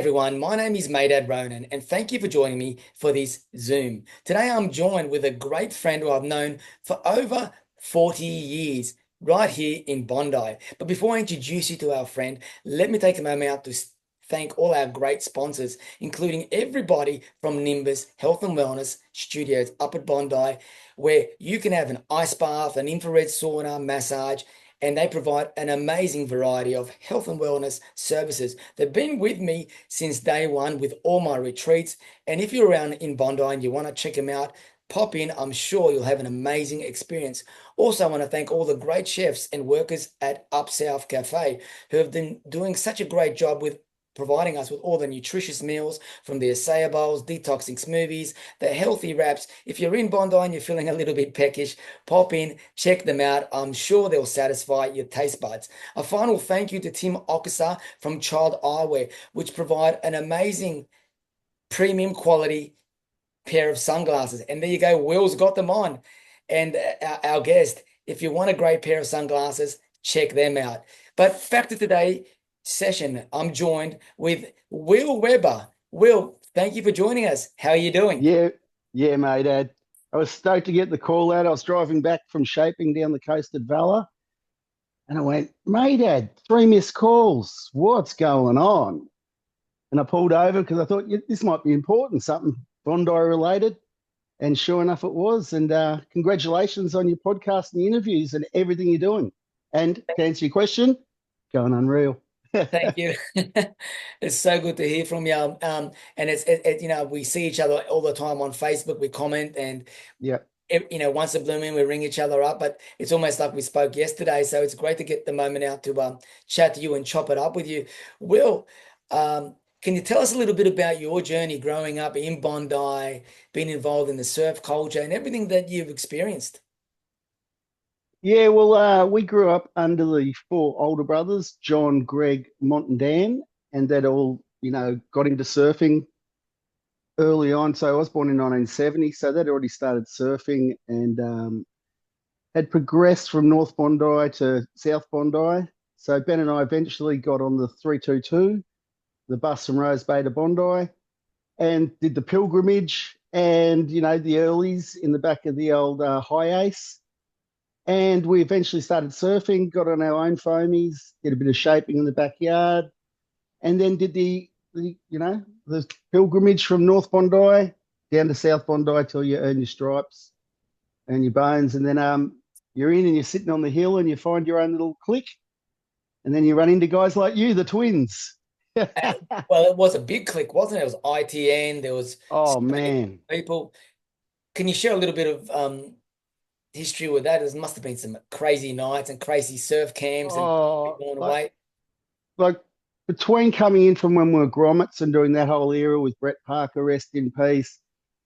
everyone, my name is Maydad Ronan, and thank you for joining me for this Zoom. Today I'm joined with a great friend who I've known for over 40 years, right here in Bondi. But before I introduce you to our friend, let me take a moment out to thank all our great sponsors, including everybody from Nimbus Health and Wellness Studios up at Bondi, where you can have an ice bath, an infrared sauna, massage, and they provide an amazing variety of health and wellness services. They've been with me since day one with all my retreats. And if you're around in Bondi and you want to check them out, pop in. I'm sure you'll have an amazing experience. Also, I want to thank all the great chefs and workers at Up South Cafe who have been doing such a great job with providing us with all the nutritious meals from the acai bowls, detoxing smoothies, the healthy wraps. If you're in Bondi and you're feeling a little bit peckish, pop in, check them out. I'm sure they'll satisfy your taste buds. A final thank you to 𝒂𝒏𝒄𝒂𝒅 from Child Eyewear, which provide an amazing premium quality pair of sunglasses. And there you go, Will's got them on. And our guest, if you want a great pair of sunglasses, check them out. But back to today session, I'm joined with Will Weber. Will, thank you for joining us. How are you doing? Yeah, mate. I was stoked to get the call out. I was driving back from shaping down the coast at Vella, and I went, mate, 3 missed calls. What's going on? And I pulled over because I thought this might be important, something Bondi related. And sure enough, it was. And congratulations on your podcast and the interviews and everything you're doing. And to answer your question, going unreal. Thank you. It's so good to hear from you. And we see each other all the time on Facebook. We comment and Yeah. Once a blue moon, we ring each other up. But it's almost like we spoke yesterday. So it's great to get the moment out to chat to you and chop it up with you. Will, can you tell us a little bit about your journey growing up in Bondi, being involved in the surf culture and everything that you've experienced? Yeah, well, we grew up under the 4 older brothers, John, Greg, Mont, and Dan, and that all, got into surfing early on. So I was born in 1970, so they'd already started surfing and had progressed from North Bondi to South Bondi. So Ben and I eventually got on the 322, the bus from Rose Bay to Bondi, and did the pilgrimage and, the earlies in the back of the old high ace. And we eventually started surfing, got on our own foamies, did a bit of shaping in the backyard, and then did the pilgrimage from North Bondi down to South Bondi till you earn your stripes, earn your bones, and then you're in and you're sitting on the hill and you find your own little clique, and then you run into guys like you, the twins. Well, it was a big clique, wasn't it? It was ITN, there was Oh so many man. people. Can you share a little bit of history with that? There must have been some crazy nights and crazy surf camps and Oh, going away. like between coming in from when we were grommets and doing that whole era with Brett Parker, rest in peace,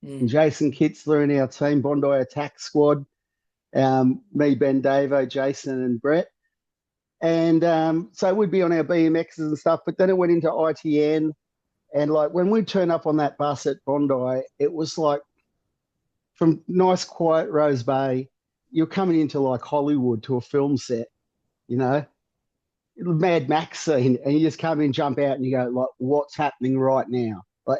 and Jason Kitzler in our team, Bondi Attack Squad, me, Ben Davo, Jason, and Brett. And so we'd be on our BMXs and stuff, but then it went into ITN. And like when we turn up on that bus at Bondi, it was like from nice, quiet Rose Bay, you're coming into like Hollywood to a film set, Mad Max scene, and you just come in, jump out, and you go, like, what's happening right now? Like,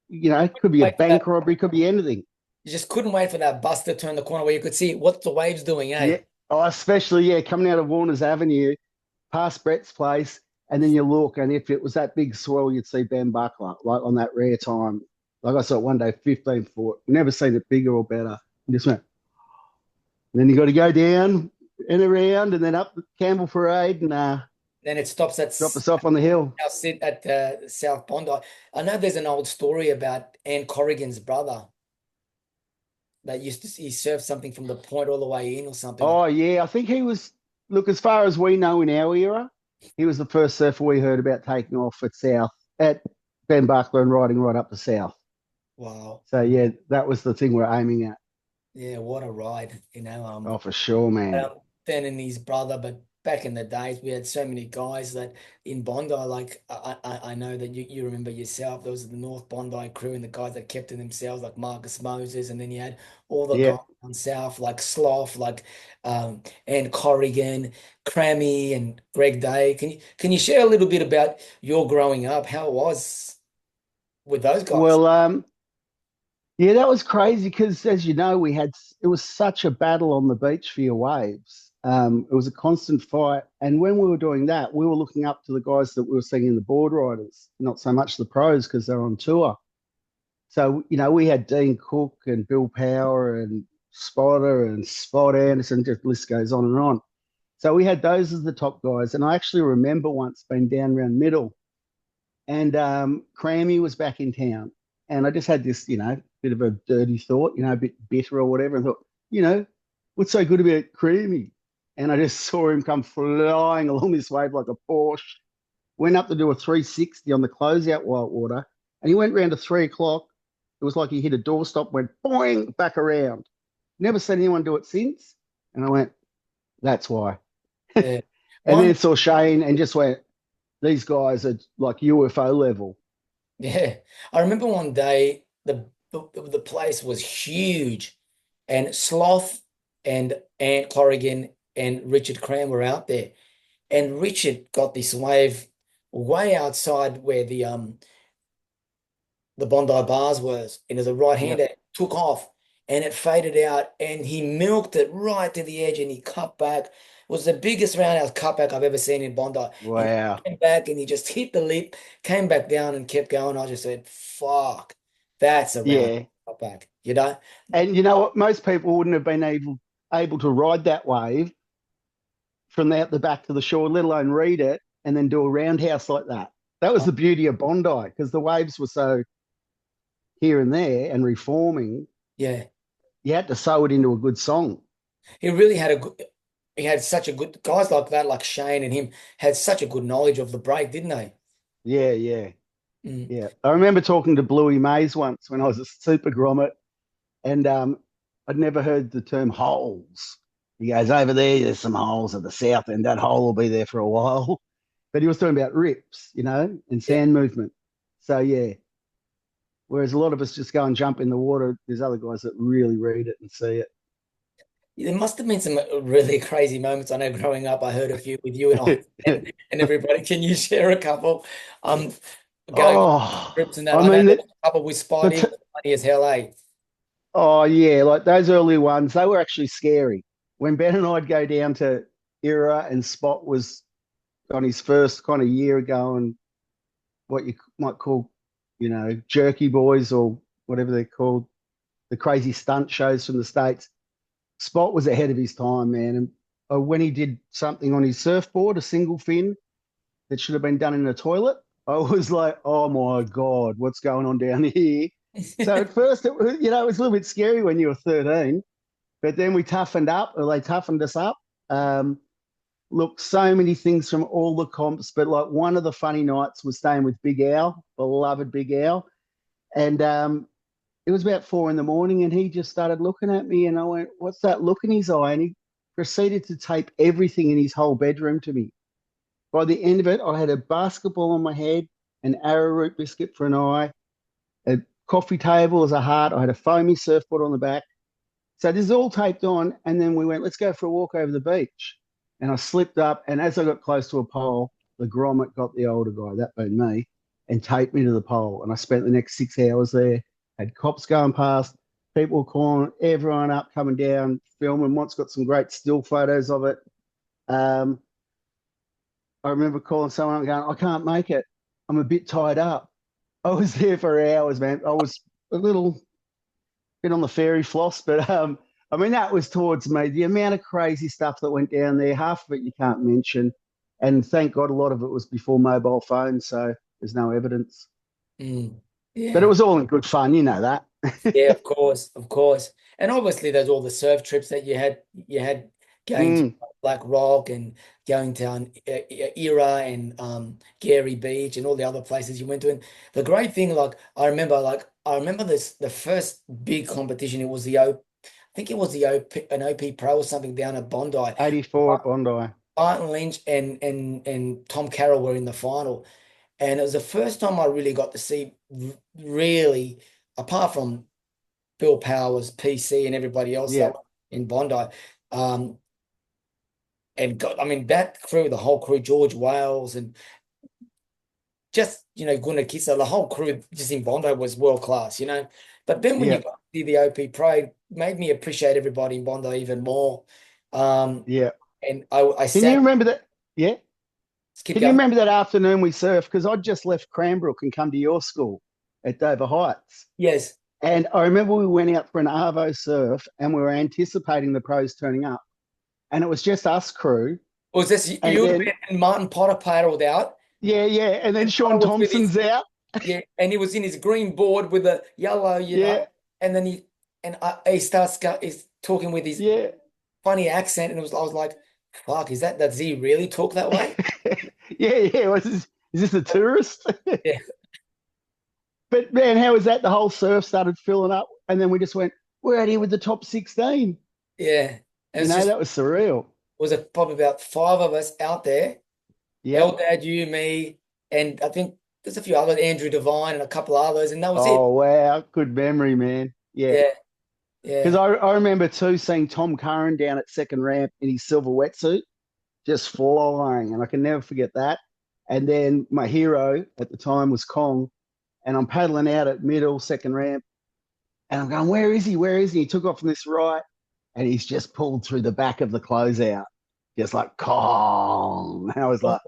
it could be a bank robbery, could be anything. You just couldn't wait for that bus to turn the corner where you could see what the waves doing, eh? Yeah. Oh, especially, coming out of Warner's Avenue, past Brett's place, and then you look, and if it was that big swell, you'd see Ben Buckler, like on that rare time. Like I saw it one day, 15 foot. Never seen it bigger or better. You just went. And then you got to go down and around, and then up Campbell Parade, and then it stops at drop us off on the hill. I'll sit at South Bondi. I know there's an old story about Ann Corrigan's brother that he surfed something from the point all the way in or something. Oh yeah, I think he was. Look, as far as we know in our era, he was the first surfer we heard about taking off at Ben Buckler and riding right up the south. Wow. So yeah, that was the thing we're aiming at. Yeah, what a ride, Oh, for sure, man. Ben and his brother, but back in the days, we had so many guys that in Bondi, like I know that you remember yourself, there was the North Bondi crew and the guys that kept to themselves, like Marcus Moses, and then you had all the guys down south, like Sloth, like and Corrigan, Crammy, and Greg Day. Can you share a little bit about your growing up, how it was? with those guys? Well, yeah, that was crazy because, as you know, it was such a battle on the beach for your waves. It was a constant fight, and when we were doing that, we were looking up to the guys that we were seeing in the board riders, not so much the pros because they're on tour. So, we had Dean Cook and Bill Power and Spotter and Spot Anderson, just the list goes on and on. So we had those as the top guys. And I actually remember once being down around middle and Crammy was back in town. And I just had this, bit of a dirty thought, a bit bitter or whatever, and thought, what's so good about Crammy? And I just saw him come flying along this wave like a Porsche, went up to do a 360 on the closeout whitewater, and he went round to 3 o'clock. It was like he hit a doorstop, went boing, back around. Never seen anyone do it since. And I went, that's why. Yeah. And then saw Shane and just went, these guys are like UFO level. Yeah. I remember one day the place was huge and Sloth and Ant Corrigan and Richard Cram were out there. And Richard got this wave way outside where the Bondi bars was, and as a right-hander, Yep. took off and it faded out and he milked it right to the edge and he cut back. It was the biggest roundhouse cutback I've ever seen in Bondi. And he Wow. came back and he just hit the lip, came back down and kept going. I just said, fuck, that's a round Yeah. cutback, you know? And you know what? Most people wouldn't have been able to ride that wave from out the back to the shore, let alone read it and then do a roundhouse like that. That was Oh, the beauty of Bondi because the waves were so here and there and reforming. yeah. You had to sew it into a good song. He really had a good, he had such a good, guys like that, like Shane and him, had such a good knowledge of the break, didn't they? Yeah, yeah, Mm. yeah. I remember talking to Bluey Mays once when I was a super grommet, and I'd never heard the term holes. He goes, over there's some holes at the south end. That hole will be there for a while. But he was talking about rips, and Yeah. sand movement. So, yeah. Whereas a lot of us just go and jump in the water, there's other guys that really read it and see There must have been some really crazy moments. I know growing up, I heard a few with you and I it. and everybody. Can you share a couple? Um, Going Oh, trips and that. I I know mean, there was a couple with the Spidey t- was funny as hell, eh? oh, yeah, like those early ones, they were actually scary. When Ben and I'd go down to Era and Spot was on his first kind of year ago and what you might call, jerky boys or whatever they're called, the crazy stunt shows from the States. Spot was ahead of his time, man. And when he did something on his surfboard, a single fin that should have been done in a toilet, I was like, oh my God, what's going on down here? So at first, it was a little bit scary when you were 13, but then we toughened up, or they toughened us up. Um, Look, so many things from all the comps, but like one of the funny nights was staying with Big Al, beloved Big Al, and it was about 4 in the morning, and he just started looking at me, and I went, "What's that look in his eye?" And he proceeded to tape everything in his whole bedroom to me. By the end of it, I had a basketball on my head, an arrowroot biscuit for an eye, a coffee table as a heart. I had a foamy surfboard on the back. So this is all taped on, and then we went, let's go for a walk over the beach. And I slipped up, and as I got close to a pole, the grommet got the older guy, that being me, and taped me to the pole. And I spent the next 6 hours there, had cops going past, people calling everyone up, coming down, filming. Once got some great still photos of it. Um, I remember calling someone up and going, I can't make it. I'm a bit tied up. I was there for hours, man. I was a little bit on the fairy floss, but I mean, that was towards me. The amount of crazy stuff that went down there, half of it you can't mention. And thank God a lot of it was before mobile phones, so there's no evidence. Mm. But it Yeah. was all in good fun, you know that. Yeah, of course, of course. And obviously there's all the surf trips that you had going to Mm, Black Rock and going down Era and Gary Beach and all the other places you went to. And the great thing, like I remember this the first big competition, it was I think it was an OP Pro or something down at Bondi. 84 at Bondi. Martin Lynch and Tom Carroll were in the final. And it was the first time I really got to see really, apart from Bill Powers, PC, and everybody else that Yeah. was in Bondi. Um, and God, I mean, that crew, the whole crew, George Wales and just, Gunnar Kisser, the whole crew just in Bondi was world class, you know. But then when you Yeah, got to see the OP Parade, it made me appreciate everybody in Bondi even more. Um, yeah. and I Can you sat, remember that? Yeah. keep Can you going. remember that afternoon we surfed? Because I'd just left Cranbrook and come to your school at Dover Heights. Yes. And I remember we went out for an Arvo surf and we were anticipating the pros turning up. And it was just us crew. Was this And you then, and Martin Potter paddled out? yeah, yeah. And then And Potter Sean was with his, Thompson's out. yeah, and he was in his green board with the yellow, Yeah, and then he starts is talking with his yeah. funny accent, and I was like, fuck, does he really talk that way? Yeah, yeah. Is this a tourist? Yeah, But man, how was that? The whole surf started filling up. And then we just went, we're out here with the top 16. yeah. It You was know, just that was surreal. was it probably about five of us out there. Yep. Dad, you, me, and I think there's a few others, Andrew Devine and a couple others, and that was it. Oh, wow. Good memory, man. Yeah. Yeah, Because yeah. I remember too seeing Tom Curran down at second ramp in his silver wetsuit, just flying. And I can never forget that. And then my hero at the time was Kong. And I'm paddling out at middle, second ramp. And I'm going, where is he? Where is he? He took off from this right. And he's just pulled through the back of the closeout, just like Kong. And I was like,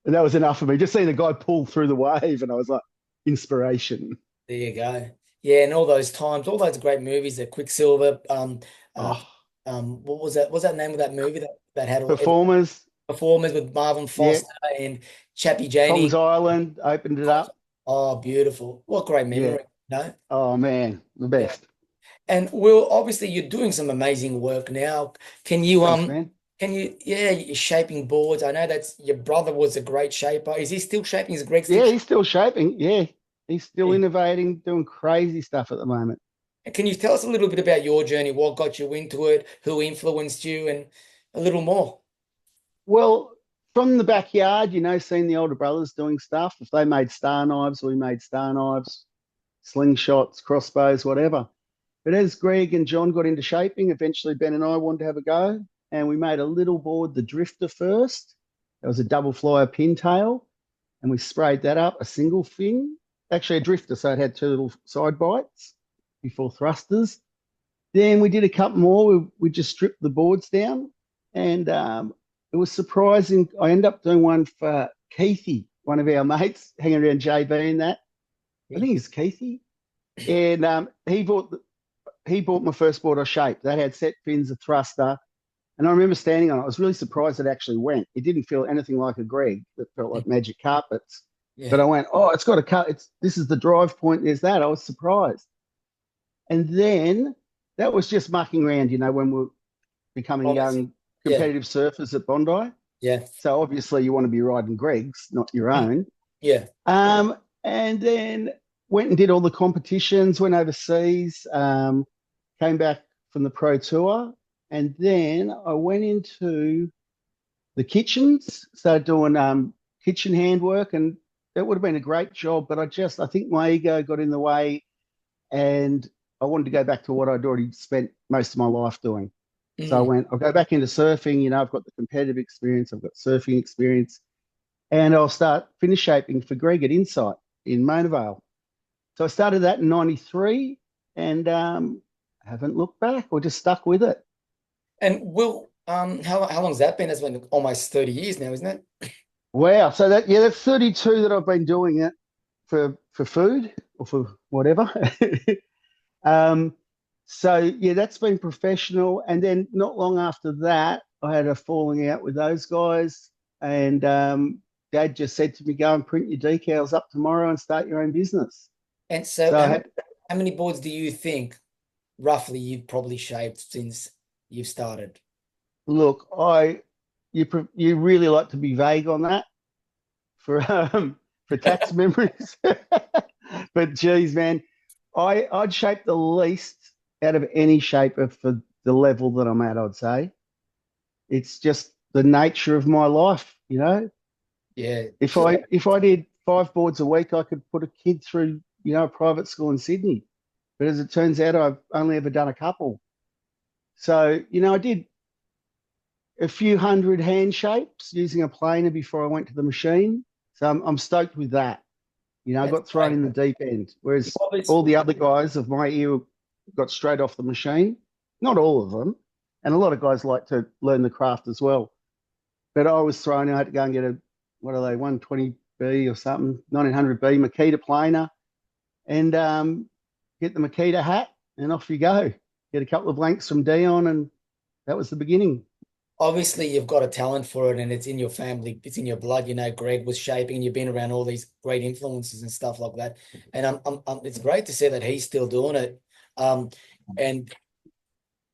and that was enough for me. Just seeing the guy pull through the wave. And I was like, inspiration. There you go. Yeah, and all those times, all those great movies, the Quicksilver, uh, Oh, what was that? What was that name of that movie that had all every performers. performers with Marvin Yeah. Foster and Chappie Janie? Kong's Island opened it up. Oh, beautiful! What great Yeah. memory, no? Oh, man. The Yeah. best. And Will, obviously, you're doing some amazing work now. Can you Thanks, man. yeah, you're shaping boards. I know that's your brother was a great shaper. Is he still shaping? Is Greg still Yeah, he's still shaping. Yeah. He's still shaping? innovating, doing crazy stuff at the moment. Can you tell us a little bit about your journey? What got you into it? Who influenced you? And a little more. Well, from the backyard, seeing the older brothers doing stuff. If they made star knives, we made star knives, slingshots, crossbows, whatever. But as Greg and John got into shaping, eventually Ben and I wanted to have a go. And we made a little board, the Drifter first. That was a double flyer pintail. And we sprayed that up, a single fin, actually a drifter. So it had two little side bites before thrusters. Then we did a couple more. We just stripped the boards down. And it was surprising. I ended up doing one for Keithy, one of our mates, hanging around JB and that. I think it's Keithy. And he bought my first board I shaped. That had set fins, a thruster. And I remember standing on it. I was really surprised it actually went. It didn't feel anything like a Greg. It felt like magic carpets. But Yeah. I went, oh, it's got a cut. This is the drive point. There's that. I was surprised. And then that was just mucking around, when we were becoming Obviously. young Yeah. competitive surfers at Bondi. Yeah. So obviously you want to be riding Greg's, not your own. Yeah. And then went and did all the competitions, went overseas, came back from the pro tour. And then I went into the kitchens, started doing kitchen handwork, and that would have been a great job. But I think my ego got in the way, and I wanted to go back to what I'd already spent most of my life doing. So I Mm. went, I'll go back into surfing. I've got the competitive experience, I've got surfing experience, and I'll start finish shaping for Greg at Insight in Mona Vale. So I started that in '93 and haven't looked back or just stuck with it. And Will, how long's that been? That's been almost 30 years now, isn't it? Wow. So that's 32 that I've been doing it for food or for whatever. um, so yeah, that's been professional. And then not long after that, I had a falling out with those guys. And Dad just said to me, go and print your decals up tomorrow and start your own business. And so So I had, how many boards do you think roughly you've probably shaped since you've started? look, you really like to be vague on that for tax memories. But geez, man, I'd shape the least out of any shaper for the level that I'm at, I'd say. It's just the nature of my life. Yeah. If I did 5 boards a week, I could put a kid through, a private school in Sydney. But as it turns out, I've only ever done a couple. So, I did a few hundred hand shapes using a planer before I went to the machine. So I'm stoked with that. I That's got thrown great. in the deep end, whereas all Obviously, the other guys of my era got straight off the machine. Not all of them, and a lot of guys like to learn the craft as well. But I was thrown. I had to go and get a what are they 120B or something, 1900B Makita planer, and get the Makita hat, and off you go. Get a couple of blanks from Dion, and that was the beginning. obviously you've got a talent for it and it's in your family, it's in your blood. Greg was shaping and you've been around all these great influences and stuff like that. And it's great to see that he's still doing it. Um, and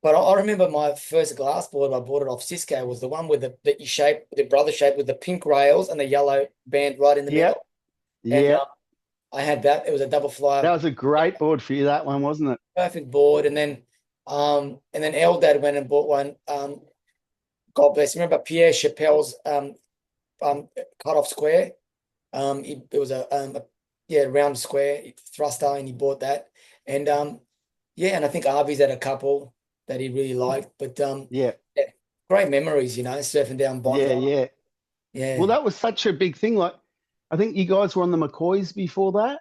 but I remember my first glass board, I bought it off Cisco, was the one with the shape, the brother shape with the pink rails and the yellow band right in the Yep, middle. And yep. I had that. It was a double That flyer, was a great board for you, that one, wasn't it? perfect board. And then Eldad went and bought one. God bless. Remember Pierre Chappelle's cut off square? It was a round square thruster, and he bought that. And yeah, and I think Arby's had a couple that he really liked. But Yeah, yeah, great memories, surfing down Bondi. yeah, yeah. Well, Yeah. that was such a big thing. Like, I think you guys were on the McCoys before that,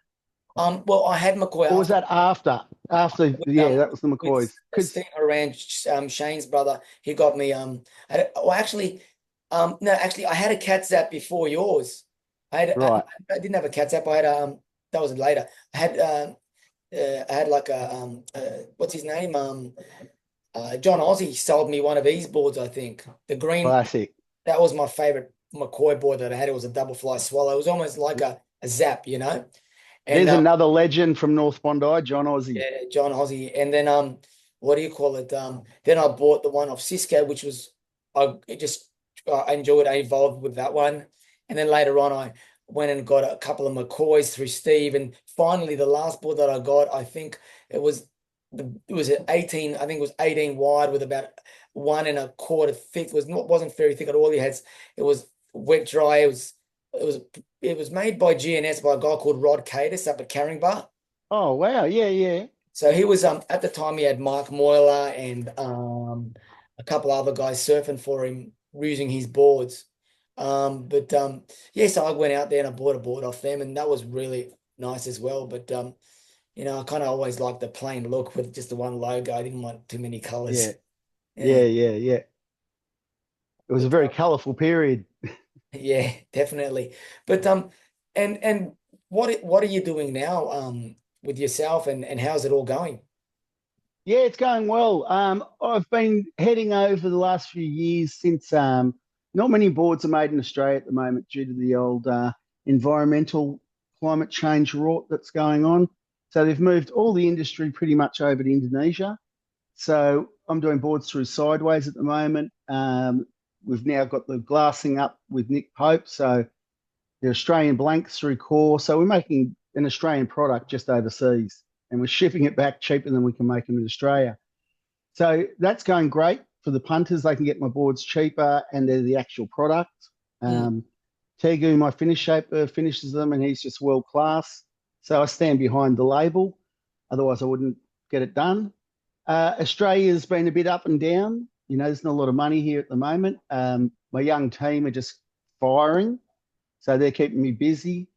Well, I had McCoy or was after that after? After, with yeah, that was the McCoys. Because Steve Moran, Shane's brother. He got me well, actually, no, actually I had a cat zap before yours. right, I didn't have a cat zap. I had that was later. I had like what's his name? John Ozzie sold me one of these boards, I think. The green, classic. that was my favorite McCoy board that I had. It was a double fly swallow. It was almost like a zap, And There's another legend from North Bondi, John Ozzie. yeah, John Ozzie. And then what do you call it? Then I bought the one off Cisco, which was I enjoyed. I evolved with that one. And then later on I went and got a couple of McCoys through Steve. And finally the last board that I got, I think it was an 18, I think it was 18 wide with about 1 1/4 thick. Wasn't very thick at all. It was wet dry. It was made by GNS by a guy called Rod Cadis up at Caringbah. Oh, wow. Yeah, yeah. So he was at the time he had Mark Moyler and a couple other guys surfing for him using his boards. But yeah, so I went out there and I bought a board off them, and that was really nice as well. But I kind of always liked the plain look with just the one logo. I didn't want too many colors. Yeah, Yeah. yeah, yeah, yeah. It was a But very colourful period. yeah, definitely. But and what are you doing now with yourself, and how's it all going? Yeah, it's going well. I've been heading over the last few years since not many boards are made in Australia at the moment due to the old environmental climate change rot that's going on. So they've moved all the industry pretty much over to Indonesia. So I'm doing boards through Sideways at the moment. We've now got the glassing up with Nick Pope. So the Australian blanks through Core. So we're making an Australian product just overseas, and we're shipping it back cheaper than we can make them in Australia. So that's going great for the punters. They can get my boards cheaper, and they're the actual product. Mm. Tegu, my finish shaper, finishes them, and he's just world class. So I stand behind the label. Otherwise, I wouldn't get it done. Australia's been a bit up and down. There's not a lot of money here at the moment. My young team are just firing, so they're keeping me busy.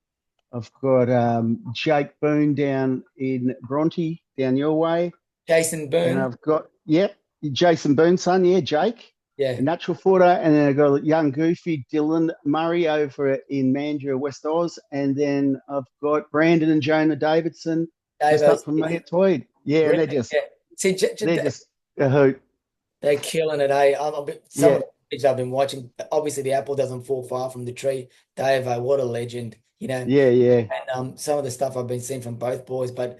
I've got Jake Boone down in Bronte, down your way. Jason And Boone. I've got, yep, Jason Boone's son, yeah, Jake, Yeah. a natural footer. And then I've got a young goofy Dylan Murray over in Mandurah, West Oz. And then I've got Brandon and Jonah Davidson just Davo. up from me at Tweed. Yeah, and Brilliant. Yeah. See, they're just a hoot. they're killing it, eh? Some Yeah, of the footage I've been watching, obviously the apple doesn't fall far from the tree. Davo, what a legend, yeah, yeah, And some of the stuff I've been seeing from both boys, but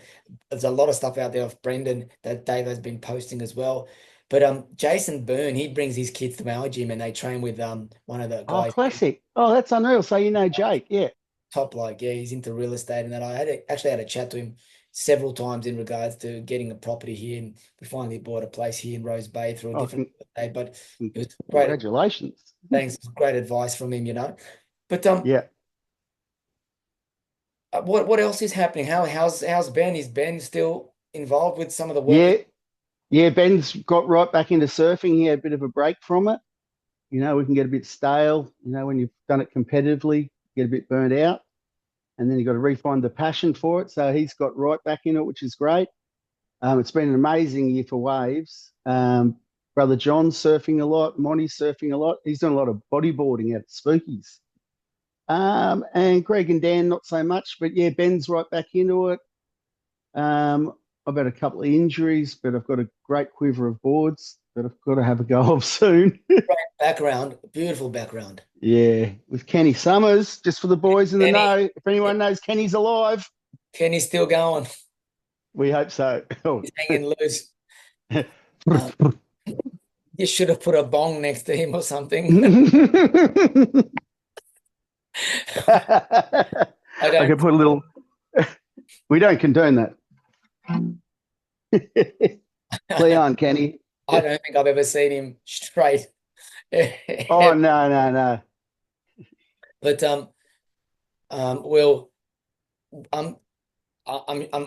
there's a lot of stuff out there of Brendan that Dave has been posting as well. But Jason Byrne, he brings his kids to our gym and they train with one of the oh, guys, classic. Oh, that's unreal. So Jake, yeah. top like, yeah, he's into real estate and that. Actually had a chat to him several times in regards to getting a property here, and we finally bought a place here in Rose Bay through a Oh, different day. But it was great. congratulations. Thanks, great advice from him. But Yeah. what else is happening? How's Ben? Is Ben still involved with some of the work? Yeah, yeah, Ben's got right back into surfing. He had a bit of a break from it. We can get a bit stale, when you've done it competitively, get a bit burnt out. And then you've got to refine the passion for it. So he's got right back in it, which is great. It's been an amazing year for waves. Brother John's surfing a lot. Monty's surfing a lot. He's done a lot of bodyboarding at Spookies. And Greg and Dan, not so much. But yeah, Ben's right back into it. I've had a couple of injuries, but I've got a great quiver of boards that I've got to have a go of soon. Great background, beautiful background. Yeah, with Kenny Summers, just for the boys in the know. If anyone knows Kenny's alive, Kenny's still going. We hope so. He's hanging loose. You should have put a bong next to him or something. I could put a little. We don't condone that. Play on, Kenny. I don't think I've ever seen him straight. Oh no. But Will,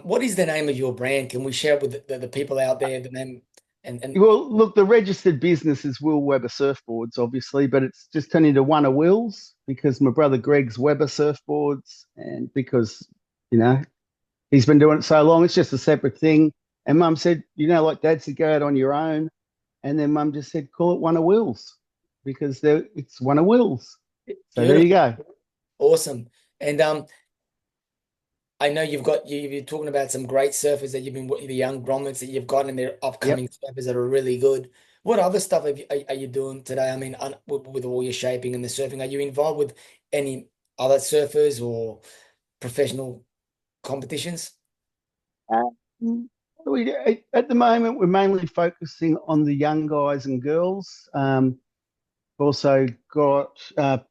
what is the name of your brand? Can we share it with the people out there the name? And well, look, the registered business is Will Weber Surfboards, obviously, but it's just turned into one of Will's because my brother Greg's Weber Surfboards, and because he's been doing it so long, it's just a separate thing. And Mum said, like Dad said, go out on your own, and then Mum just said, call it one of Will's because it's one of Will's. So there you go. Awesome. And I know you're talking about some great surfers that you've been the young grommets that you've got, and they're upcoming surfers that are really good. What other stuff are you doing today? I mean, with all your shaping and the surfing, are you involved with any other surfers or professional competitions? At the moment, we're mainly focusing on the young guys and girls. Also got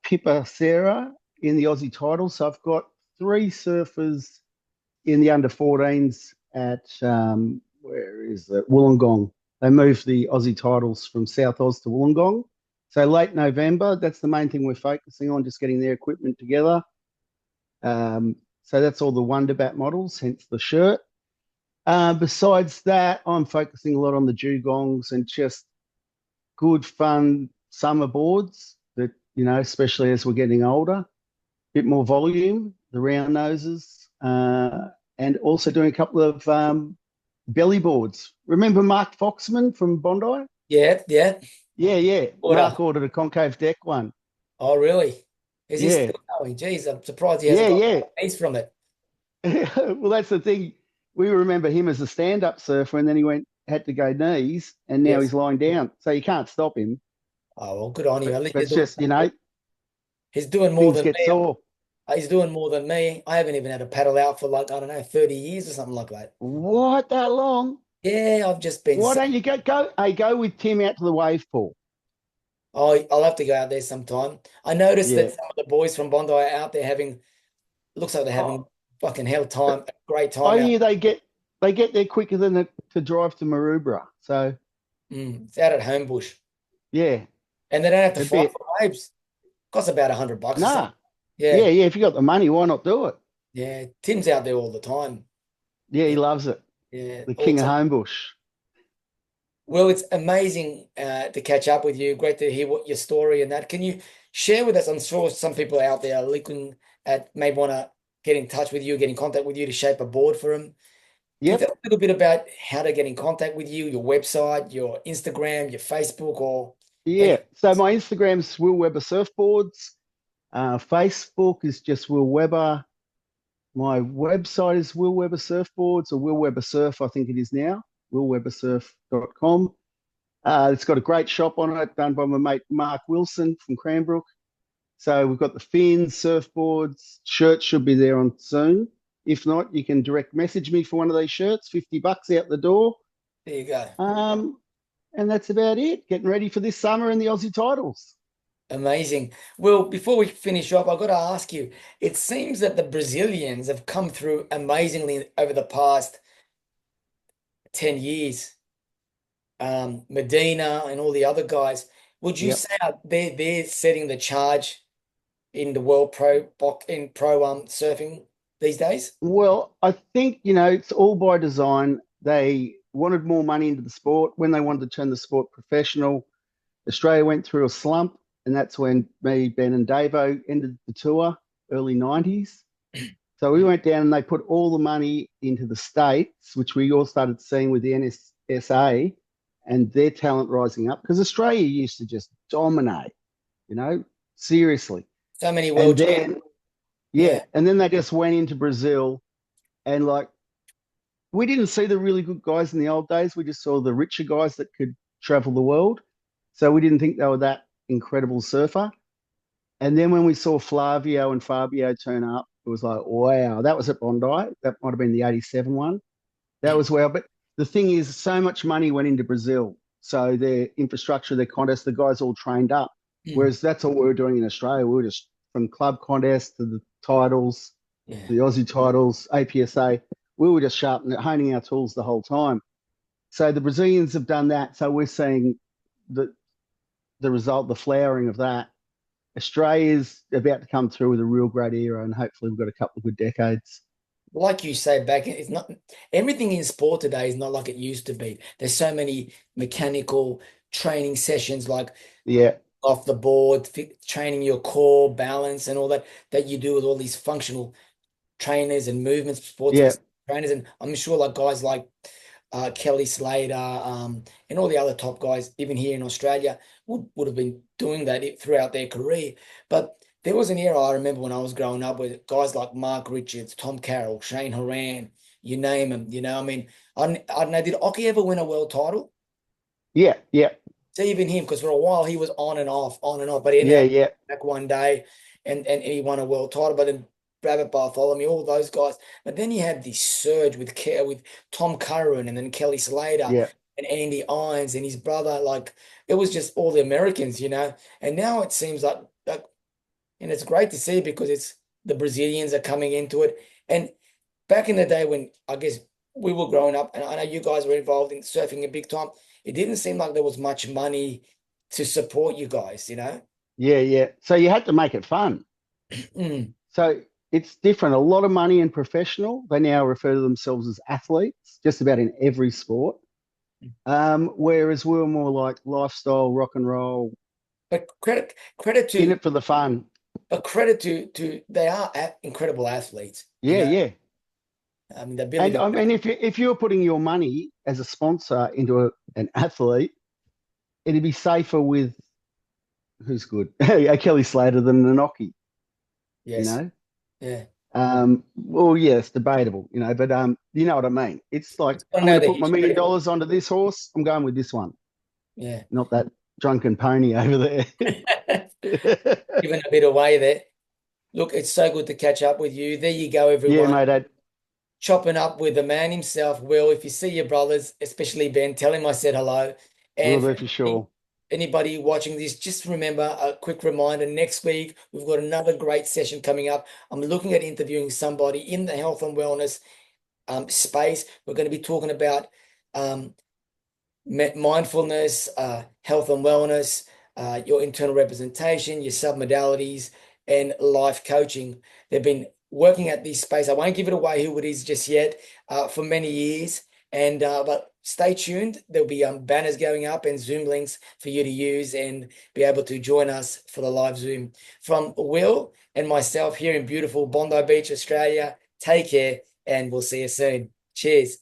Pippa Sarah in the Aussie title. So I've got 3 surfers in the under 14s at where is it? Wollongong. They moved the Aussie titles from South Oz to Wollongong. So late November, that's the main thing we're focusing on, just getting their equipment together. So that's all the Wonderbat models, hence the shirt. Besides that, I'm focusing a lot on the dugongs and just good, fun summer boards that, especially as we're getting older, a bit more volume, the round noses, and also doing a couple of belly boards. Remember Mark Foxman from Bondi? Yeah. Mark ordered a concave deck one. Oh, really? Is he still going? Geez, I'm surprised he hasn't got a piece from it. Well, that's the thing. We remember him as a stand-up surfer, and then he had to go knees, and now he's lying down. So you can't stop him. Oh, well, good on you. But it's just, he's doing more than me. Sore. He's doing more than me. I haven't even had a paddle out for 30 years or something like that. What, that long? Yeah, I've just been. Why don't you go with Tim out to the wave pool? Oh, I'll have to go out there sometime. I noticed that some of the boys from Bondi are out there looks like they're having fucking great time. Oh, yeah, they get there quicker than to drive to Maroubra. So it's out at Homebush. Yeah. And they don't have to fight for waves. Costs about $100. Nah. Yeah. If you got the money, why not do it? Yeah. Tim's out there all the time. Yeah, he loves it. Yeah. The king of Homebush. Well, it's amazing to catch up with you. Great to hear your story and that. Can you share with us? I'm sure some people out there are looking may want to get in touch with you, get in contact with you to shape a board for them. Yeah. Tell us a little bit about how to get in contact with you, your website, your Instagram, your Facebook, or So my Instagram's Will Weber Surfboards. Facebook is just Will Weber. My website is Will Weber Surfboards or Will Weber Surf, I think it is now. willwebersurf.com. It's got a great shop on it done by my mate Mark Wilson from Cranbrook. So we've got the fins, surfboards, shirts should be there on soon. If not, you can direct message me for one of these shirts, $50 out the door. There you go. And that's about it. Getting ready for this summer and the Aussie titles. Amazing. Well, before we finish up, I've got to ask you, it seems that the Brazilians have come through amazingly over the past 10 years. Medina and all the other guys. Would you say they're setting the charge in the world pro surfing these days? Well, I think, it's all by design. They wanted more money into the sport. When they wanted to turn the sport professional, Australia went through a slump, and that's when me, Ben, and Davo ended the tour early 90s. So we went down and they put all the money into the States, which we all started seeing with the NSSA and their talent rising up because Australia used to just dominate, seriously. So many And world champions. then, Yeah. yeah, and then they just went into Brazil and like we didn't see the really good guys in the old days. We just saw the richer guys that could travel the world. So we didn't think they were that incredible surfer. And then when we saw Flavio and Fabio turn up, it was like, wow, that was at Bondi. That might have been the 87 one. That was wow. But the thing is, so much money went into Brazil. So their infrastructure, their contests, the guys all trained up. Mm. Whereas that's all we were doing in Australia. We were just from club contests to the titles, Yeah. the Aussie titles, APSA. We were just honing our tools the whole time. So the Brazilians have done that. So we're seeing the result, the flowering of that. Australia's about to come through with a real great era, and hopefully we've got a couple of good decades. Like you say, it's not everything in sport today is not like it used to be. There's so many mechanical training sessions like Yeah, off the board, training your core, balance, and all that you do with all these functional trainers and movements, sports yeah, trainers. And I'm sure like guys like Kelly Slater, and all the other top guys, even here in Australia, would have been doing that throughout their career. But there was an era I remember when I was growing up with guys like Mark Richards, Tom Carroll, Shane Horan, you name them. I mean, I don't know, did Oki ever win a world title? yeah, yeah, So even him, because for a while he was on and off, but he ended yeah, up yeah, back one day and he won a world title. But then Rabbit Bartholomew, all those guys. But then you had this surge with Tom Curran and then Kelly Slater yeah, and Andy Irons and his brother. Like it was just all the Americans. And now it seems like and it's great to see because it's the Brazilians are coming into it. And back in the day when I guess we were growing up, and I know you guys were involved in surfing a big time, it didn't seem like there was much money to support you guys. yeah, yeah. So you had to make it fun. Mm. So it's different. A lot of money in professional. They now refer to themselves as athletes, just about in every sport. Whereas we were more like lifestyle, rock and roll, But credit in to it for the fun. but credit to they are incredible athletes. Yeah, yeah. I mean the ability And to I mean, if you're putting your money as a sponsor into an athlete, it'd be safer with who's good, a Kelly Slater than an Oki, you yes, know. yeah. Well, yeah, it's debatable, but you know what I mean. It's like I I'm know going to the put my $1 million history. onto this horse. I'm going with this one, Yeah. not that drunken pony over there. Giving a bit away there. Look, it's so good to catch up with you. There you go, Yeah, everyone. mate. Chopping up with the man himself, Will. If you see your brothers, especially Ben, tell him I said hello. Will And do for for sure. anybody watching this, just remember a quick reminder next week, we've got another great session coming up. I'm looking at interviewing somebody in the health and wellness space. We're going to be talking about um, mindfulness, health and wellness, your internal representation, your submodalities, and life coaching. They've been working at this space. I won't give it away who it is just yet for many years. And but stay tuned. There'll be banners going up and Zoom links for you to use and be able to join us for the live Zoom. From Will and myself here in beautiful Bondi Beach, Australia, take care and we'll see you soon. Cheers.